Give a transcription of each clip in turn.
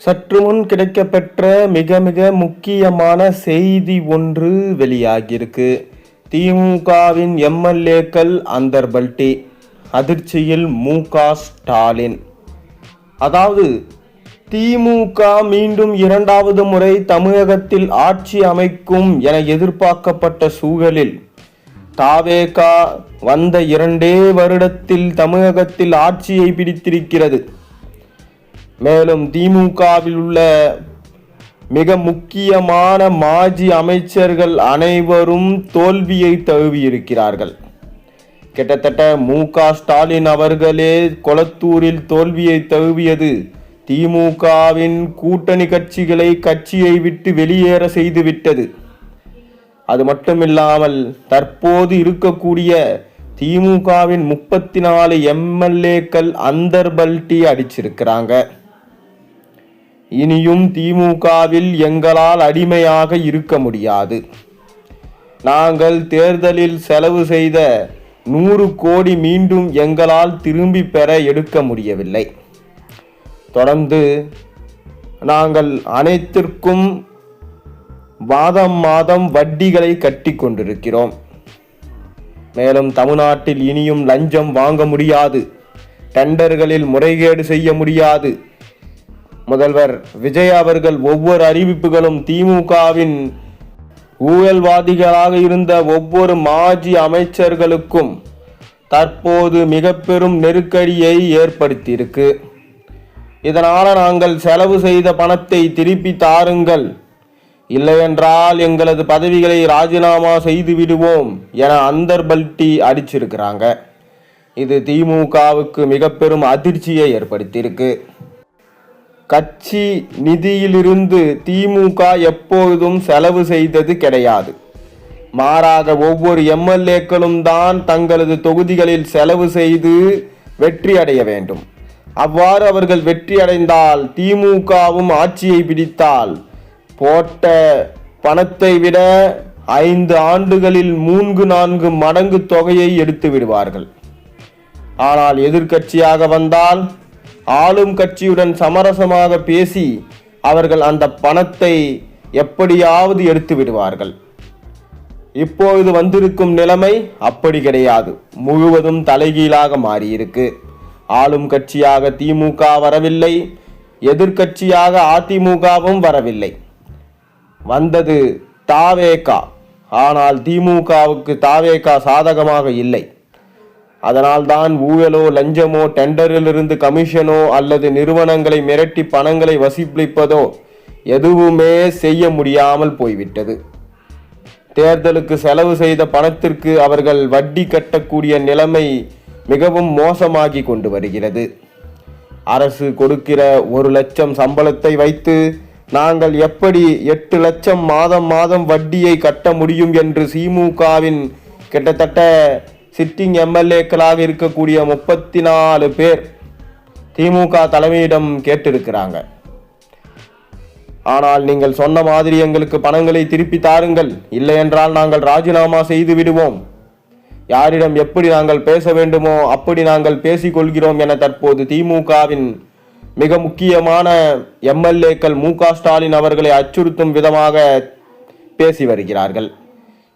சற்று முன் கிடைக்கப்பெற்ற மிக மிக முக்கியமான செய்தி ஒன்று வெளியாகியிருக்கு. திமுகவின் எம்எல்ஏக்கள் அந்தர்பல்டி, அதிர்ச்சியில் மு.க.ஸ்டாலின். அதாவது திமுக மீண்டும் இரண்டாவது முறை தமிழகத்தில் ஆட்சி அமைக்கும் என எதிர்பார்க்கப்பட்ட சூழலில் தவேக வந்த 2 வருடத்தில் தமிழகத்தில் ஆட்சியை பிடித்திருக்கிறது. மேலும் திமுகவில் உள்ள மிக முக்கியமான மாஜி அமைச்சர்கள் அனைவரும் தோல்வியை தழுவியிருக்கிறார்கள். கிட்டத்தட்ட மு.க.ஸ்டாலின் அவர்களே கொளத்தூரில் தோல்வியை தழுவியது திமுகவின் கூட்டணி கட்சிகளை கட்சியை விட்டு வெளியேற செய்துவிட்டது. அது மட்டுமில்லாமல் தற்போது இருக்கக்கூடிய திமுகவின் 34 எம்எல்ஏக்கள் அந்தர்பல்டி அடிச்சிருக்கிறாங்க. இனியும் திமுகவில் எங்களால் அடிமையாக இருக்க முடியாது. நாங்கள் தேர்தலில் செலவு செய்த 100 கோடி மீண்டும் எங்களால் திரும்பி பெற எடுக்க முடியவில்லை. தொடர்ந்து நாங்கள் அனைத்திற்கும் மாதம் வட்டிகளை கட்டி கொண்டிருக்கிறோம். மேலும் தமிழ்நாட்டில் இனியும் லஞ்சம் வாங்க முடியாது, டெண்டர்களில் முறைகேடு செய்ய முடியாது. முதல்வர் விஜய் அவர்கள் ஒவ்வொரு அறிவிப்புகளும் திமுகவின் ஊழல்வாதிகளாக இருந்த ஒவ்வொரு மாஜி அமைச்சர்களுக்கும் தற்போது மிக பெரும் நெருக்கடியை ஏற்படுத்தியிருக்கு. இதனால் நாங்கள் செலவு செய்த பணத்தை திருப்பி தாருங்கள், இல்லையென்றால் எங்களது பதவிகளை ராஜினாமா செய்து விடுவோம் என அந்தர்பல்டி அடிச்சிருக்கிறாங்க. இது திமுகவுக்கு மிக பெரும் அதிர்ச்சியை ஏற்படுத்தியிருக்கு. கட்சி நிதியிலிருந்து திமுக எப்பொழுதும் செலவு செய்தது கிடையாது. மாறாக ஒவ்வொரு எம்எல்ஏக்களும் தான் தங்களது தொகுதிகளில் செலவு செய்து வெற்றி அடைய வேண்டும். அவ்வாறு அவர்கள் வெற்றி அடைந்தால் திமுகவும் ஆட்சியை பிடித்தால் போட்ட பணத்தை விட 5 ஆண்டுகளில் 3-4 மடங்கு தொகையை எடுத்து விடுவார்கள். ஆனால் எதிர்க்கட்சியாக வந்தால் ஆளும் கட்சியுடன் சமரசமாக பேசி அவர்கள் அந்த பணத்தை எப்படியாவது எடுத்து விடுவார்கள். இப்பொழுது வந்திருக்கும் நிலைமை அப்படி கிடையாது. முழுவதும் தலைகீழாக மாறியிருக்கு. ஆளும் கட்சியாக திமுக வரவில்லை, எதிர்க்கட்சியாக அதிமுகவும் வரவில்லை. வந்தது தவேக. ஆனால் திமுகவுக்கு தவேக சாதகமாக இல்லை. அதனால்தான் ஊழலோ லஞ்சமோ டெண்டரிலிருந்து கமிஷனோ அல்லது நிறுவனங்களை மிரட்டி பணங்களை வசூலிப்பதோ எதுவுமே செய்ய முடியாமல் போய்விட்டது. தேர்தலுக்கு செலவு செய்த பணத்திற்கு அவர்கள் வட்டி கட்டக்கூடிய நிலைமை மிகவும் மோசமாகி கொண்டு வருகிறது. அரசு கொடுக்கிற 1 லட்சம் சம்பளத்தை வைத்து நாங்கள் எப்படி 8 லட்சம் மாதம் வட்டியை கட்ட முடியும் என்று திமுகவின் கிட்டத்தட்ட சிட்டிங் எம்எல்ஏக்களாக இருக்கக்கூடிய 34 பேர் திமுக தலைமையிடம் கேட்டிருக்கிறாங்க. ஆனால் நீங்கள் சொன்ன மாதிரி எங்களுக்கு பணங்களை திருப்பி தாருங்கள், இல்லை என்றால் நாங்கள் ராஜினாமா செய்து விடுவோம், யாரிடம் எப்படி நாங்கள் பேச வேண்டுமோ அப்படி நாங்கள் பேசிக்கொள்கிறோம் என தற்போது திமுகவின் மிக முக்கியமான எம்எல்ஏக்கள் மு.க.ஸ்டாலின் அவர்களை அச்சுறுத்தும் விதமாக பேசி வருகிறார்கள்.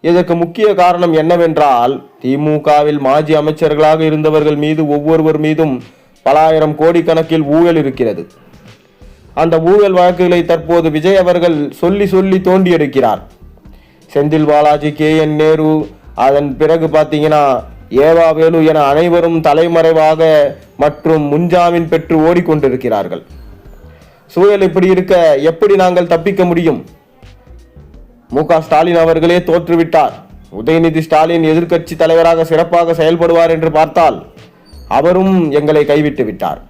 இதற்கு முக்கிய காரணம் என்னவென்றால் திமுகவில் மாஜி அமைச்சர்களாக இருந்தவர்கள் மீது ஒவ்வொருவர் மீதும் பல ஆயிரம் கோடி கணக்கில் ஊழல் இருக்கிறது. அந்த ஊழல் வழக்குகளை தற்போது விஜய் அவர்கள் சொல்லி தோண்டி எடுக்கிறார். செந்தில் பாலாஜி, KN நேரு, அதன் பிறகு பார்த்தீங்கன்னா ஏவா வேலு என அனைவரும் தலைமறைவாக மற்றும் முன்ஜாமீன் பெற்று ஓடிக்கொண்டிருக்கிறார்கள். சூழல் இப்படி இருக்க எப்படி நாங்கள் தப்பிக்க முடியும்? மு.க.ஸ்டாலின் அவர்களே தோற்றுவிட்டார். உதயநிதி ஸ்டாலின் எதிர்க்கட்சி தலைவராக சிறப்பாக செயல்படுவார் என்று பார்த்தால் அவரும் எங்களை கைவிட்டு விட்டார்.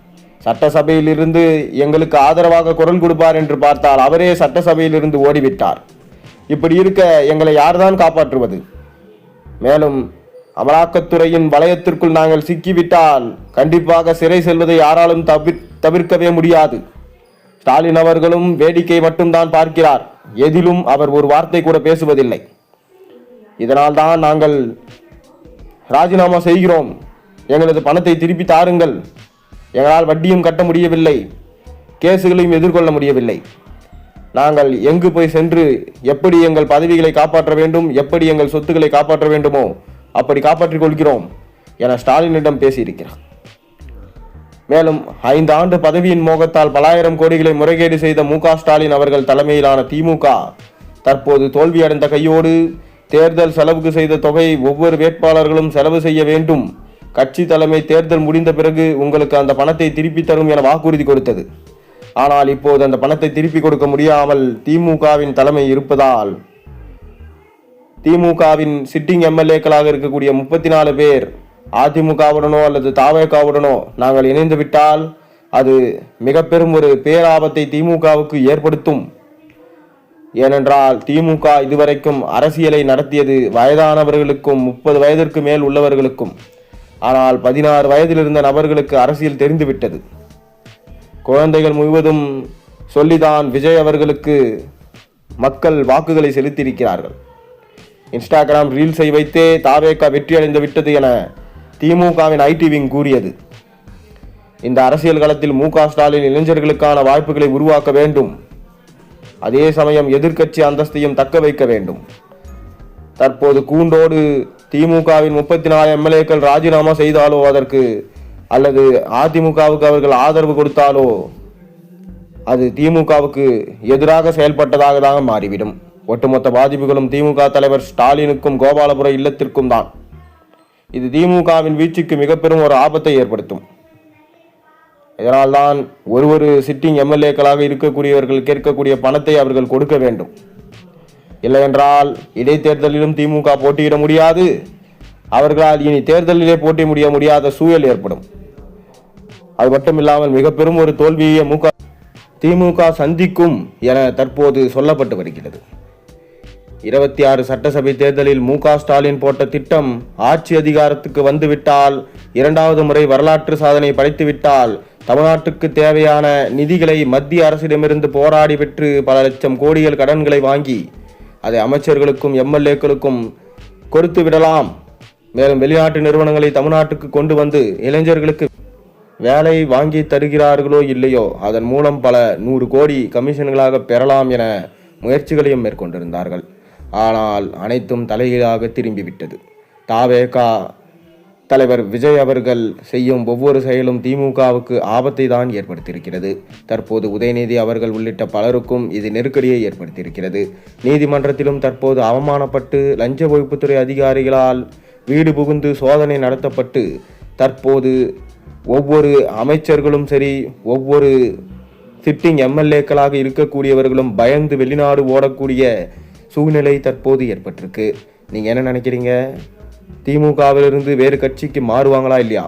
சட்டசபையில் இருந்து எங்களுக்கு ஆதரவாக குரல் கொடுப்பார் என்று பார்த்தால் அவரே சட்டசபையில் இருந்து ஓடிவிட்டார். இப்படி இருக்க எங்களை யார்தான் காப்பாற்றுவது? மேலும் அமலாக்கத்துறையின் வளையத்திற்குள் நாங்கள் சிக்கிவிட்டால் கண்டிப்பாக சிறை செல்வதை யாராலும் தவிர்க்கவே முடியாது. ஸ்டாலின் அவர்களும் வேடிக்கை மட்டும்தான் பார்க்கிறார். எதிலும் அவர் ஒரு வார்த்தை கூட பேசுவதில்லை. இதனால் தான் நாங்கள் ராஜினாமா செய்கிறோம், எங்களது பணத்தை திருப்பி தாருங்கள், எங்களால் வட்டியும் கட்ட முடியவில்லை, கேசுகளையும் எதிர்கொள்ள முடியவில்லை. நாங்கள் எங்கு போய் சென்று எப்படி எங்கள் பதவிகளை காப்பாற்ற வேண்டும், எப்படி எங்கள் சொத்துக்களை காப்பாற்ற வேண்டுமோ அப்படி காப்பாற்றிக் கொள்கிறோம் என ஸ்டாலினிடம் பேசியிருக்கிறார். மேலும் 5 ஆண்டு பதவியின் மோகத்தால் பல ஆயிரம் கோடிகளை முறைகேடு செய்த மு.க. ஸ்டாலின் அவர்கள் தலைமையிலான திமுக தற்போது தோல்வியடைந்த கையோடு தேர்தல் செலவுக்கு செய்த தொகை ஒவ்வொரு வேட்பாளர்களும் செலவு செய்ய வேண்டும், கட்சி தலைமை தேர்தல் முடிந்த பிறகு உங்களுக்கு அந்த பணத்தை திருப்பி தரும் என வாக்குறுதி கொடுத்தது. ஆனால் இப்போது அந்த பணத்தை திருப்பி கொடுக்க முடியாமல் திமுகவின் தலைமை இருப்பதால் திமுகவின் சிட்டிங் எம்எல்ஏக்களாக இருக்கக்கூடிய 34 பேர் அதிமுகவுடனோ அல்லது தாவேகாவுடனோ நாங்கள் இணைந்து விட்டால் அது மிக பெரும் ஒரு பேராபத்தை திமுகவுக்கு ஏற்படுத்தும். ஏனென்றால் திமுக இதுவரைக்கும் அரசியலை நடத்தியது வயதானவர்களுக்கும் 30 வயதிற்கு மேல் உள்ளவர்களுக்கும். ஆனால் 16 வயதில் இருந்த நபர்களுக்கு அரசியல் தெரிந்துவிட்டது. குழந்தைகள் முழுவதும் சொல்லிதான் விஜய் அவர்களுக்கு மக்கள் வாக்குகளை செலுத்தியிருக்கிறார்கள். இன்ஸ்டாகிராம் ரீல்ஸை வைத்தே தாவேகா வெற்றி அடைந்து விட்டது என திமுகவின் ஐடி விங் கூறியது. இந்த அரசியல் களத்தில் மு.க. ஸ்டாலின் இளைஞர்களுக்கான வாய்ப்புகளை உருவாக்க வேண்டும், அதே சமயம் எதிர்க்கட்சி அந்தஸ்தையும் தக்க வைக்க வேண்டும். தற்போது கூண்டோடு திமுகவின் 34 எம்எல்ஏக்கள் ராஜினாமா செய்தாலோ அதற்கு அல்லது அதிமுகவுக்கு அவர்கள் ஆதரவு கொடுத்தாலோ அது திமுகவுக்கு எதிராக செயல்பட்டதாக தான் மாறிவிடும். ஒட்டுமொத்த பாதிப்புகளும் திமுக தலைவர் ஸ்டாலினுக்கும் கோபாலபுர இல்லத்திற்கும் தான். இது திமுகவின் வீழ்ச்சிக்கு மிக பெரும் ஒரு ஆபத்தை ஏற்படுத்தும். இதனால்தான் ஒரு சிட்டிங் எம்எல்ஏக்களாக இருக்கக்கூடியவர்கள் கேட்கக்கூடிய பணத்தை அவர்கள் கொடுக்க வேண்டும். இல்லையென்றால் இடைத்தேர்தலிலும் திமுக போட்டியிட முடியாது, அவர்களால் இனி தேர்தலிலே போட்டி முடியாத சூழல் ஏற்படும். அது மட்டுமில்லாமல் மிக பெரும் ஒரு தோல்வியை திமுக சந்திக்கும் என தற்போது சொல்லப்பட்டு வருகிறது. 26 சட்டசபை தேர்தலில் மு.க. ஸ்டாலின் போட்ட திட்டம் ஆட்சி அதிகாரத்துக்கு வந்துவிட்டால், 2வது முறை வரலாற்று சாதனை படைத்துவிட்டால், தமிழ்நாட்டுக்கு தேவையான நிதிகளை மத்திய அரசிடமிருந்து போராடி பெற்று பல லட்சம் கோடிகள் கடன்களை வாங்கி அதை அமைச்சர்களுக்கும் எம்எல்ஏக்களுக்கும் கொடுத்து விடலாம். மேலும் வெளிநாட்டு நிறுவனங்களை தமிழ்நாட்டுக்கு கொண்டு வந்து இளைஞர்களுக்கு வேலை வாங்கி தருகிறார்களோ இல்லையோ அதன் மூலம் பல 100 கோடி கமிஷன்களாக பெறலாம் என முயற்சிகளையும் மேற்கொண்டிருந்தார்கள். ஆனால் அனைத்தும் தலைகீழாக திரும்பிவிட்டது. தாவேகா தலைவர் விஜய் அவர்கள் செய்யும் ஒவ்வொரு செயலும் திமுகவுக்கு ஆபத்தை தான் ஏற்படுத்தியிருக்கிறது. தற்போது உதயநிதி அவர்கள் உள்ளிட்ட பலருக்கும் இது நெருக்கடியை ஏற்படுத்தியிருக்கிறது. நீதிமன்றத்திலும் தற்போது அவமானப்பட்டு லஞ்ச ஒழிப்புத்துறை அதிகாரிகளால் வீடு புகுந்து சோதனை நடத்தப்பட்டு தற்போது ஒவ்வொரு அமைச்சர்களும் சரி, ஒவ்வொரு சிட்டிங் எம்எல்ஏக்களாக இருக்கக்கூடியவர்களும் பயந்து வெளிநாடு ஓடக்கூடிய சூழ்நிலை தற்போது ஏற்பட்டிருக்கு. நீங்கள் என்ன நினைக்கிறீங்க? திமுகவிலிருந்து வேறு கட்சிக்கு மாறுவாங்களா இல்லையா?